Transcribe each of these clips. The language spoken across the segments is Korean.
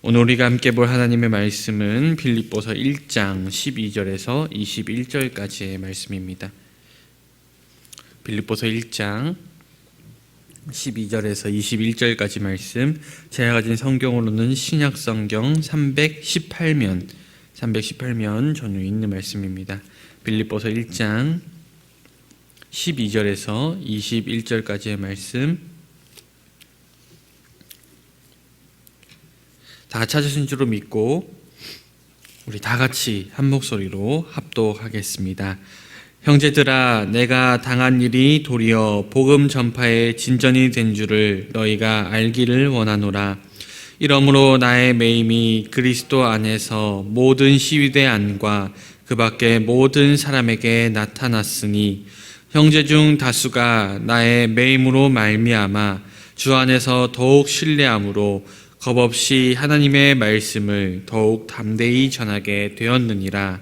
오늘 우리가 함께 볼 하나님의 말씀은 빌립보서 1장 12절에서 21절까지의 말씀입니다. 빌립보서 1장 12절에서 21절까지 말씀, 제가 가진 성경으로는 신약성경 318면 전후 있는 말씀입니다. 빌립보서 1장 12절에서 21절까지의 말씀, 다 찾으신 줄로 믿고 우리 다 같이 한 목소리로 합독하겠습니다. 형제들아, 내가 당한 일이 도리어 복음 전파의 진전이 된 줄을 너희가 알기를 원하노라. 이러므로 나의 매임이 그리스도 안에서 모든 시위대 안과 그 밖의 모든 사람에게 나타났으니 형제 중 다수가 나의 매임으로 말미암아 주 안에서 더욱 신뢰함으로 겁없이 하나님의 말씀을 더욱 담대히 전하게 되었느니라.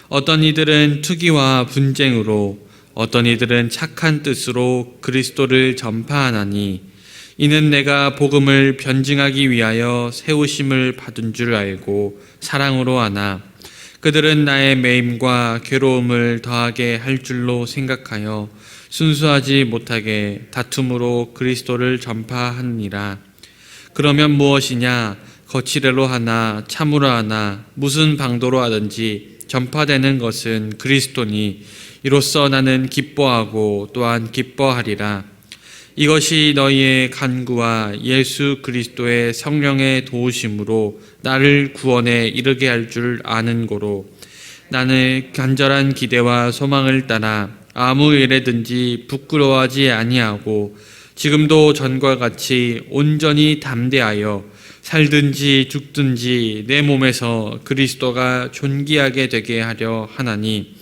어떤 이들은 투기와 분쟁으로, 어떤 이들은 착한 뜻으로 그리스도를 전파하나니 이는 내가 복음을 변증하기 위하여 세우심을 받은 줄 알고 사랑으로 하나 그들은 나의 매임과 괴로움을 더하게 할 줄로 생각하여 순수하지 못하게 다툼으로 그리스도를 전파하느니라. 그러면 무엇이냐? 거칠애로 하나 참으로 하나 무슨 방도로 하든지 전파되는 것은 그리스도니 이로써 나는 기뻐하고 또한 기뻐하리라. 이것이 너희의 간구와 예수 그리스도의 성령의 도우심으로 나를 구원에 이르게 할 줄 아는 고로 나는 간절한 기대와 소망을 따라 아무 일에든지 부끄러워하지 아니하고 지금도 전과 같이 온전히 담대하여 살든지 죽든지 내 몸에서 그리스도가 존귀하게 되게 하려 하나니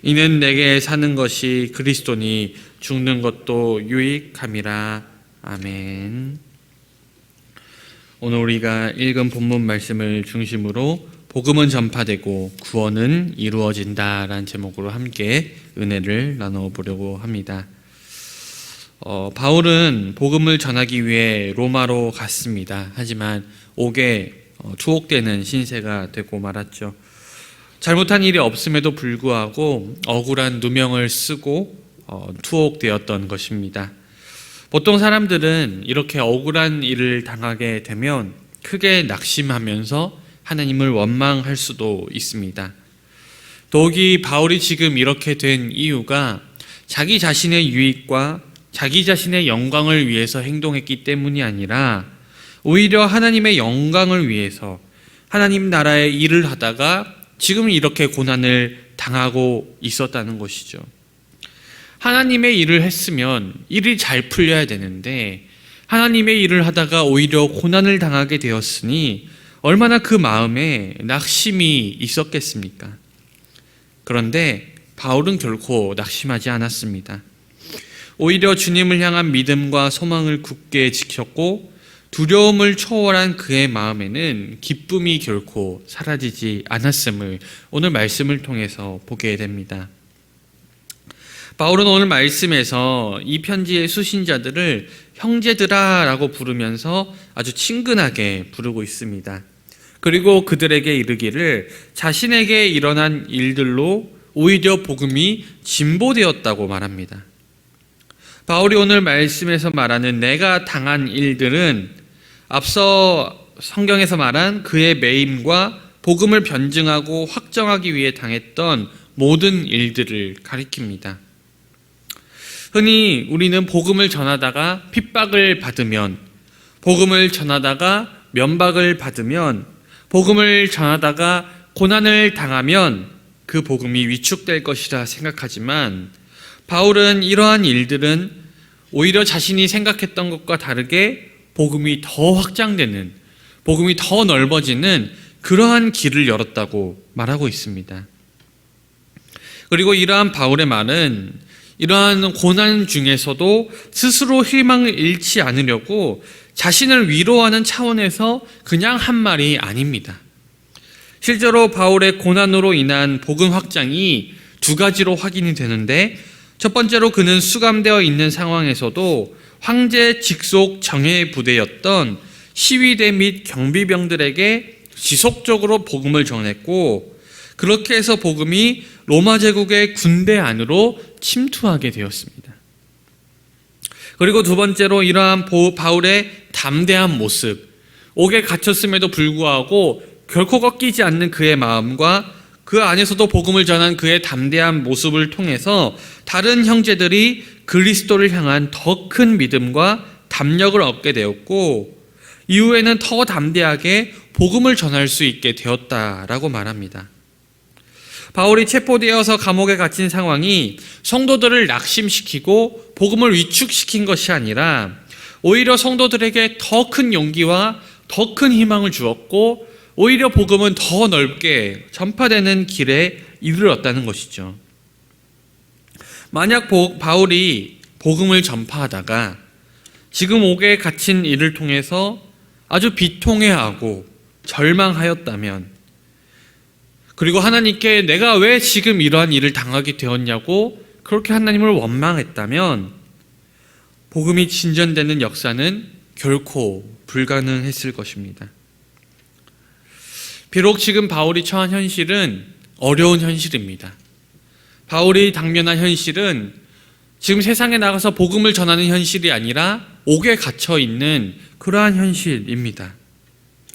이는 내게 사는 것이 그리스도니 죽는 것도 유익함이라. 아멘. 오늘 우리가 읽은 본문 말씀을 중심으로 복음은 전파되고 구원은 이루어진다라는 제목으로 함께 은혜를 나눠보려고 합니다. 바울은 복음을 전하기 위해 로마로 갔습니다. 하지만 옥에 투옥되는 신세가 되고 말았죠. 잘못한 일이 없음에도 불구하고 억울한 누명을 쓰고 투옥되었던 것입니다. 보통 사람들은 이렇게 억울한 일을 당하게 되면 크게 낙심하면서 하나님을 원망할 수도 있습니다. 더욱이 바울이 지금 이렇게 된 이유가 자기 자신의 유익과 자기 자신의 영광을 위해서 행동했기 때문이 아니라 오히려 하나님의 영광을 위해서 하나님 나라의 일을 하다가 지금 이렇게 고난을 당하고 있었다는 것이죠. 하나님의 일을 했으면 일이 잘 풀려야 되는데 하나님의 일을 하다가 오히려 고난을 당하게 되었으니 얼마나 그 마음에 낙심이 있었겠습니까? 그런데 바울은 결코 낙심하지 않았습니다. 오히려 주님을 향한 믿음과 소망을 굳게 지켰고 두려움을 초월한 그의 마음에는 기쁨이 결코 사라지지 않았음을 오늘 말씀을 통해서 보게 됩니다. 바울은 오늘 말씀에서 이 편지의 수신자들을 형제들아 라고 부르면서 아주 친근하게 부르고 있습니다. 그리고 그들에게 이르기를 자신에게 일어난 일들로 오히려 복음이 진보되었다고 말합니다. 바울이 오늘 말씀에서 말하는 내가 당한 일들은 앞서 성경에서 말한 그의 매임과 복음을 변증하고 확정하기 위해 당했던 모든 일들을 가리킵니다. 흔히 우리는 복음을 전하다가 핍박을 받으면, 복음을 전하다가 면박을 받으면, 복음을 전하다가 고난을 당하면 그 복음이 위축될 것이라 생각하지만 바울은 이러한 일들은 오히려 자신이 생각했던 것과 다르게 복음이 더 확장되는, 복음이 더 넓어지는 그러한 길을 열었다고 말하고 있습니다. 그리고 이러한 바울의 말은 이러한 고난 중에서도 스스로 희망을 잃지 않으려고 자신을 위로하는 차원에서 그냥 한 말이 아닙니다. 실제로 바울의 고난으로 인한 복음 확장이 두 가지로 확인이 되는데, 첫 번째로 그는 수감되어 있는 상황에서도 황제 직속 정예 부대였던 시위대 및 경비병들에게 지속적으로 복음을 전했고, 그렇게 해서 복음이 로마 제국의 군대 안으로 침투하게 되었습니다. 그리고 두 번째로 이러한 바울의 담대한 모습, 옥에 갇혔음에도 불구하고 결코 꺾이지 않는 그의 마음과 그 안에서도 복음을 전한 그의 담대한 모습을 통해서 다른 형제들이 그리스도를 향한 더 큰 믿음과 담력을 얻게 되었고, 이후에는 더 담대하게 복음을 전할 수 있게 되었다라고 말합니다. 바울이 체포되어서 감옥에 갇힌 상황이 성도들을 낙심시키고 복음을 위축시킨 것이 아니라 오히려 성도들에게 더 큰 용기와 더 큰 희망을 주었고, 오히려 복음은 더 넓게 전파되는 길에 이르렀다는 것이죠. 만약 바울이 복음을 전파하다가 지금 옥에 갇힌 이를 통해서 아주 비통해하고 절망하였다면, 그리고 하나님께 내가 왜 지금 이러한 일을 당하게 되었냐고 그렇게 하나님을 원망했다면, 복음이 진전되는 역사는 결코 불가능했을 것입니다. 비록 지금 바울이 처한 현실은 어려운 현실입니다. 바울이 당면한 현실은 지금 세상에 나가서 복음을 전하는 현실이 아니라 옥에 갇혀 있는 그러한 현실입니다.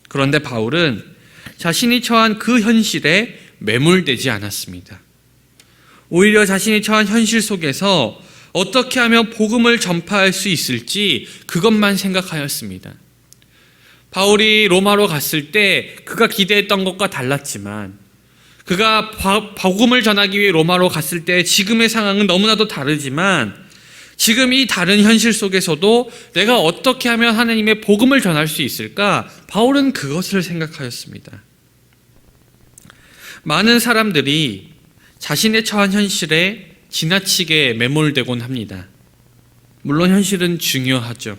그런데 바울은 자신이 처한 그 현실에 매몰되지 않았습니다. 오히려 자신이 처한 현실 속에서 어떻게 하면 복음을 전파할 수 있을지 그것만 생각하였습니다. 바울이 로마로 갔을 때 그가 기대했던 것과 달랐지만, 그가 복음을 전하기 위해 로마로 갔을 때 지금의 상황은 너무나도 다르지만, 지금 이 다른 현실 속에서도 내가 어떻게 하면 하나님의 복음을 전할 수 있을까? 바울은 그것을 생각하였습니다. 많은 사람들이 자신의 처한 현실에 지나치게 매몰되곤 합니다. 물론 현실은 중요하죠.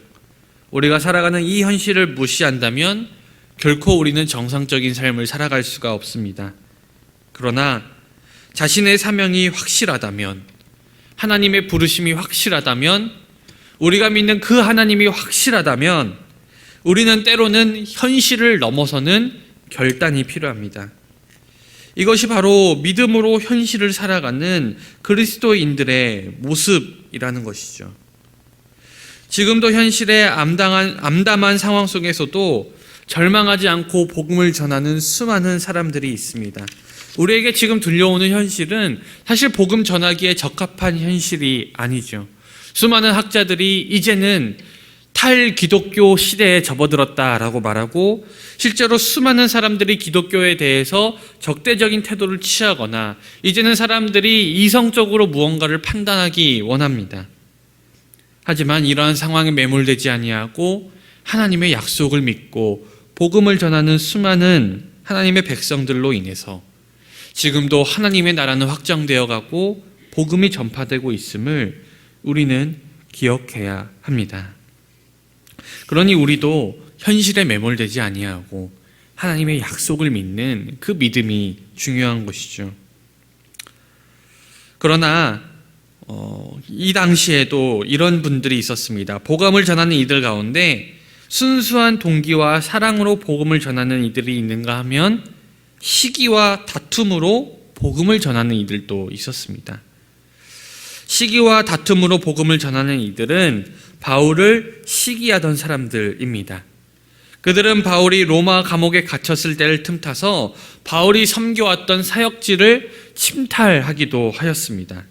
우리가 살아가는 이 현실을 무시한다면 결코 우리는 정상적인 삶을 살아갈 수가 없습니다. 그러나 자신의 사명이 확실하다면, 하나님의 부르심이 확실하다면, 우리가 믿는 그 하나님이 확실하다면, 우리는 때로는 현실을 넘어서는 결단이 필요합니다. 이것이 바로 믿음으로 현실을 살아가는 그리스도인들의 모습이라는 것이죠. 지금도 현실의 암담한 상황 속에서도 절망하지 않고 복음을 전하는 수많은 사람들이 있습니다. 우리에게 지금 들려오는 현실은 사실 복음 전하기에 적합한 현실이 아니죠. 수많은 학자들이 이제는 탈기독교 시대에 접어들었다라고 말하고, 실제로 수많은 사람들이 기독교에 대해서 적대적인 태도를 취하거나 이제는 사람들이 이성적으로 무언가를 판단하기 원합니다. 하지만 이러한 상황에 매몰되지 아니하고 하나님의 약속을 믿고 복음을 전하는 수많은 하나님의 백성들로 인해서 지금도 하나님의 나라는 확장되어 가고 복음이 전파되고 있음을 우리는 기억해야 합니다. 그러니 우리도 현실에 매몰되지 아니하고 하나님의 약속을 믿는 그 믿음이 중요한 것이죠. 그러나 이 당시에도 이런 분들이 있었습니다. 복음을 전하는 이들 가운데 순수한 동기와 사랑으로 복음을 전하는 이들이 있는가 하면 시기와 다툼으로 복음을 전하는 이들도 있었습니다. 시기와 다툼으로 복음을 전하는 이들은 바울을 시기하던 사람들입니다. 그들은 바울이 로마 감옥에 갇혔을 때를 틈타서 바울이 섬겨왔던 사역지를 침탈하기도 하였습니다.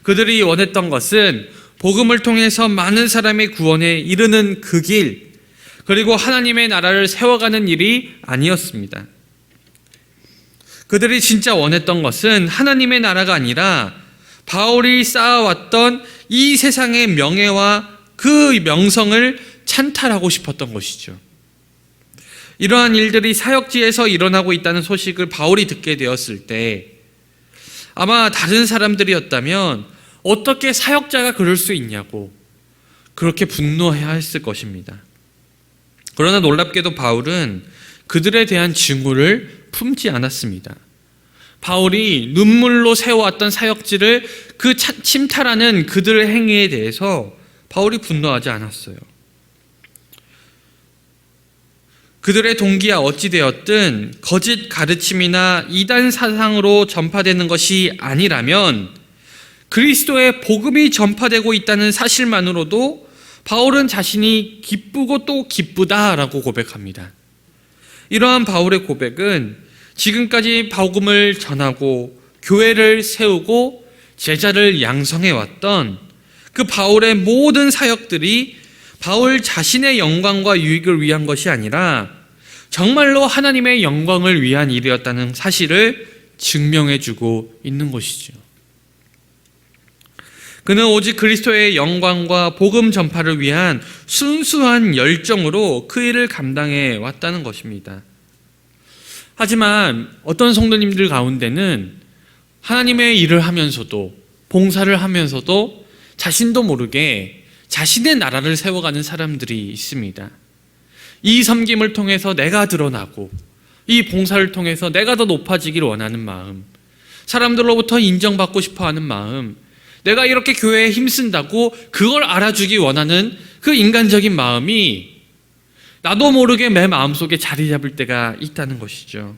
그들이 원했던 것은 복음을 통해서 많은 사람의 구원에 이르는 그 길, 그리고 하나님의 나라를 세워가는 일이 아니었습니다. 그들이 진짜 원했던 것은 하나님의 나라가 아니라 바울이 쌓아왔던 이 세상의 명예와 그 명성을 찬탈하고 싶었던 것이죠. 이러한 일들이 사역지에서 일어나고 있다는 소식을 바울이 듣게 되었을 때 아마 다른 사람들이었다면 어떻게 사역자가 그럴 수 있냐고 그렇게 분노해야 했을 것입니다. 그러나 놀랍게도 바울은 그들에 대한 증오를 품지 않았습니다. 바울이 눈물로 세워왔던 사역지를 그 침탈하는 그들의 행위에 대해서 바울이 분노하지 않았어요. 그들의 동기야 어찌되었든 거짓 가르침이나 이단 사상으로 전파되는 것이 아니라면 그리스도의 복음이 전파되고 있다는 사실만으로도 바울은 자신이 기쁘고 또 기쁘다라고 고백합니다. 이러한 바울의 고백은 지금까지 복음을 전하고 교회를 세우고 제자를 양성해왔던 그 바울의 모든 사역들이 바울 자신의 영광과 유익을 위한 것이 아니라 정말로 하나님의 영광을 위한 일이었다는 사실을 증명해주고 있는 것이죠. 그는 오직 그리스도의 영광과 복음 전파를 위한 순수한 열정으로 그 일을 감당해 왔다는 것입니다. 하지만 어떤 성도님들 가운데는 하나님의 일을 하면서도 봉사를 하면서도 자신도 모르게 자신의 나라를 세워가는 사람들이 있습니다. 이 섬김을 통해서 내가 드러나고 이 봉사를 통해서 내가 더 높아지기를 원하는 마음, 사람들로부터 인정받고 싶어하는 마음, 내가 이렇게 교회에 힘쓴다고 그걸 알아주기 원하는 그 인간적인 마음이 나도 모르게 내 마음속에 자리 잡을 때가 있다는 것이죠.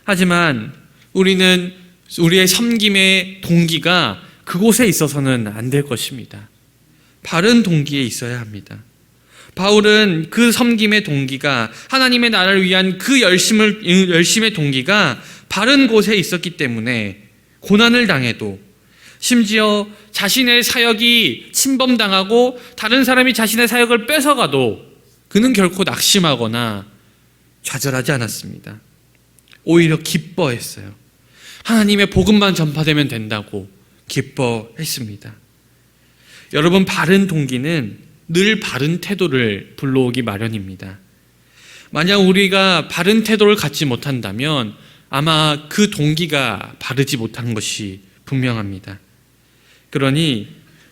하지만 우리는 우리의 섬김의 동기가 그곳에 있어서는 안 될 것입니다. 바른 동기에 있어야 합니다. 바울은 그 섬김의 동기가 하나님의 나라를 위한 그 열심의 동기가 바른 곳에 있었기 때문에 고난을 당해도 심지어 자신의 사역이 침범당하고 다른 사람이 자신의 사역을 뺏어가도 그는 결코 낙심하거나 좌절하지 않았습니다. 오히려 기뻐했어요. 하나님의 복음만 전파되면 된다고 기뻐했습니다. 여러분, 바른 동기는 늘 바른 태도를 불러오기 마련입니다. 만약 우리가 바른 태도를 갖지 못한다면 아마 그 동기가 바르지 못한 것이 분명합니다. 그러니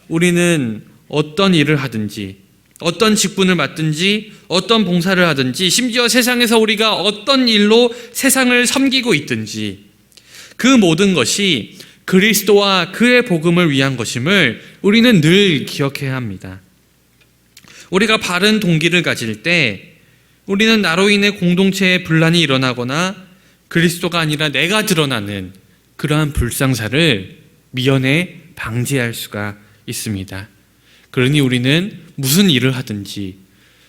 우리는 어떤 일을 하든지 어떤 직분을 맡든지 어떤 봉사를 하든지 심지어 세상에서 우리가 어떤 일로 세상을 섬기고 있든지 그 모든 것이 그리스도와 그의 복음을 위한 것임을 우리는 늘 기억해야 합니다. 우리가 바른 동기를 가질 때 우리는 나로 인해 공동체에 분란이 일어나거나 그리스도가 아니라 내가 드러나는 그러한 불상사를 미연에 방지할 수가 있습니다. 그러니 우리는 무슨 일을 하든지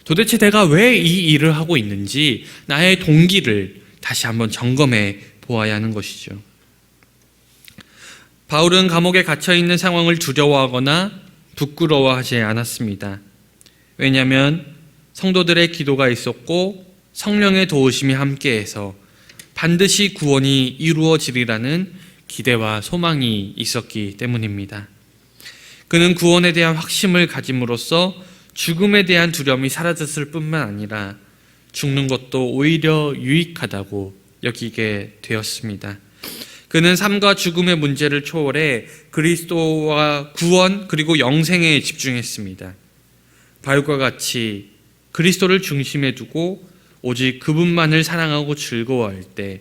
도대체 내가 왜 이 일을 하고 있는지 나의 동기를 다시 한번 점검해 보아야 하는 것이죠. 바울은 감옥에 갇혀있는 상황을 두려워하거나 부끄러워하지 않았습니다. 왜냐하면 성도들의 기도가 있었고 성령의 도우심이 함께해서 반드시 구원이 이루어지리라는 기대와 소망이 있었기 때문입니다. 그는 구원에 대한 확신을 가짐으로써 죽음에 대한 두려움이 사라졌을 뿐만 아니라 죽는 것도 오히려 유익하다고 여기게 되었습니다. 그는 삶과 죽음의 문제를 초월해 그리스도와 구원 그리고 영생에 집중했습니다. 바울과 같이 그리스도를 중심에 두고 오직 그분만을 사랑하고 즐거워할 때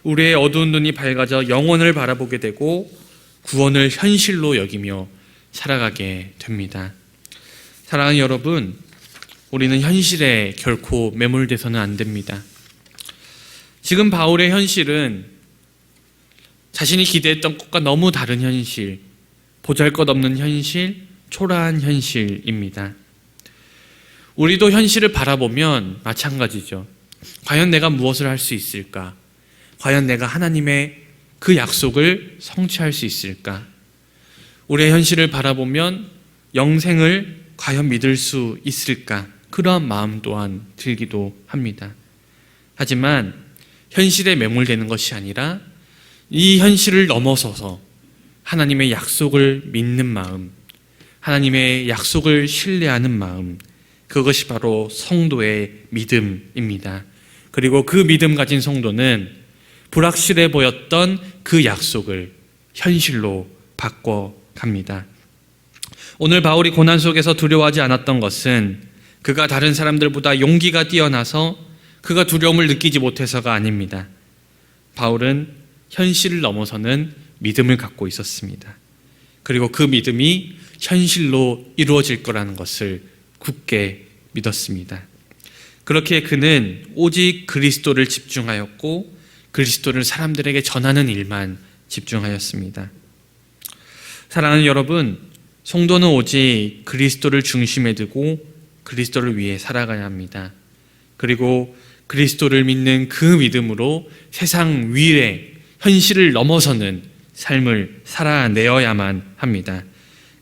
우리의 어두운 눈이 밝아져 영원을 바라보게 되고 구원을 현실로 여기며 살아가게 됩니다. 사랑하는 여러분, 우리는 현실에 결코 매몰돼서는 안 됩니다. 지금 바울의 현실은 자신이 기대했던 것과 너무 다른 현실, 보잘것없는 현실, 초라한 현실입니다. 우리도 현실을 바라보면 마찬가지죠. 과연 내가 무엇을 할 수 있을까? 과연 내가 하나님의 그 약속을 성취할 수 있을까? 우리의 현실을 바라보면 영생을 과연 믿을 수 있을까? 그러한 마음 또한 들기도 합니다. 하지만 현실에 매몰되는 것이 아니라 이 현실을 넘어서서 하나님의 약속을 믿는 마음, 하나님의 약속을 신뢰하는 마음, 그것이 바로 성도의 믿음입니다. 그리고 그 믿음 가진 성도는 불확실해 보였던 그 약속을 현실로 바꿔갑니다. 오늘 바울이 고난 속에서 두려워하지 않았던 것은 그가 다른 사람들보다 용기가 뛰어나서 그가 두려움을 느끼지 못해서가 아닙니다. 바울은 현실을 넘어서는 믿음을 갖고 있었습니다. 그리고 그 믿음이 현실로 이루어질 거라는 것을 굳게 믿었습니다. 그렇게 그는 오직 그리스도를 집중하였고 그리스도를 사람들에게 전하는 일만 집중하였습니다. 사랑하는 여러분, 성도는 오직 그리스도를 중심에 두고 그리스도를 위해 살아가야 합니다. 그리고 그리스도를 믿는 그 믿음으로 세상 위의 현실을 넘어서는 삶을 살아내어야만 합니다.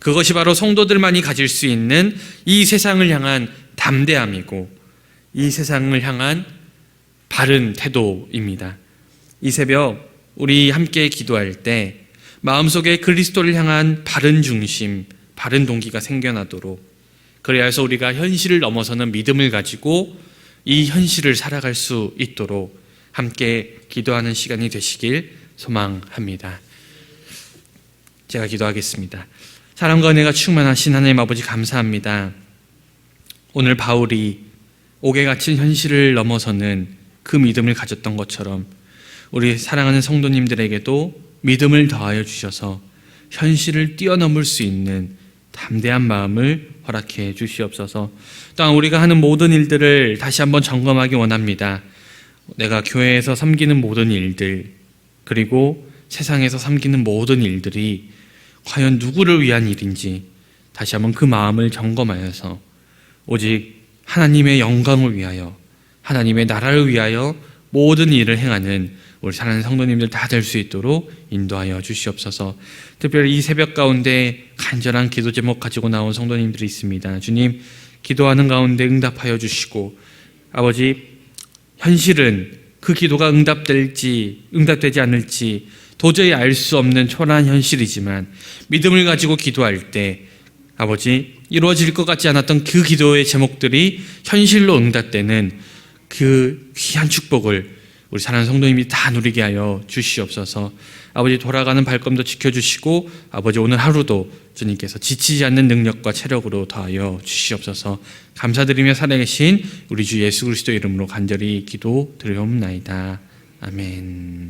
그것이 바로 성도들만이 가질 수 있는 이 세상을 향한 담대함이고 이 세상을 향한 바른 태도입니다. 이 새벽 우리 함께 기도할 때 마음속에 그리스도를 향한 바른 중심, 바른 동기가 생겨나도록, 그래야 해서 우리가 현실을 넘어서는 믿음을 가지고 이 현실을 살아갈 수 있도록 함께 기도하는 시간이 되시길 소망합니다. 제가 기도하겠습니다. 사랑과 은혜가 충만하신 하나님 아버지, 감사합니다. 오늘 바울이 옥에 갇힌 현실을 넘어서는 그 믿음을 가졌던 것처럼 우리 사랑하는 성도님들에게도 믿음을 더하여 주셔서 현실을 뛰어넘을 수 있는 담대한 마음을 허락해 주시옵소서. 또한 우리가 하는 모든 일들을 다시 한번 점검하기 원합니다. 내가 교회에서 섬기는 모든 일들, 그리고 세상에서 섬기는 모든 일들이 과연 누구를 위한 일인지 다시 한번 그 마음을 점검하여서 오직 하나님의 영광을 위하여, 하나님의 나라를 위하여 모든 일을 행하는 우리 사랑하는 성도님들 다 될 수 있도록 인도하여 주시옵소서. 특별히 이 새벽 가운데 간절한 기도 제목 가지고 나온 성도님들이 있습니다. 주님, 기도하는 가운데 응답하여 주시고, 아버지, 현실은 그 기도가 응답되지 않을지 도저히 알 수 없는 초라한 현실이지만 믿음을 가지고 기도할 때 아버지, 이루어질 것 같지 않았던 그 기도의 제목들이 현실로 응답되는 그 귀한 축복을 우리 사랑하는 성도님이 다 누리게 하여 주시옵소서. 아버지, 돌아가는 발걸음도 지켜주시고 아버지, 오늘 하루도 주님께서 지치지 않는 능력과 체력으로 더하여 주시옵소서. 감사드리며 살아계신 우리 주 예수 그리스도 이름으로 간절히 기도 드리옵나이다. 아멘.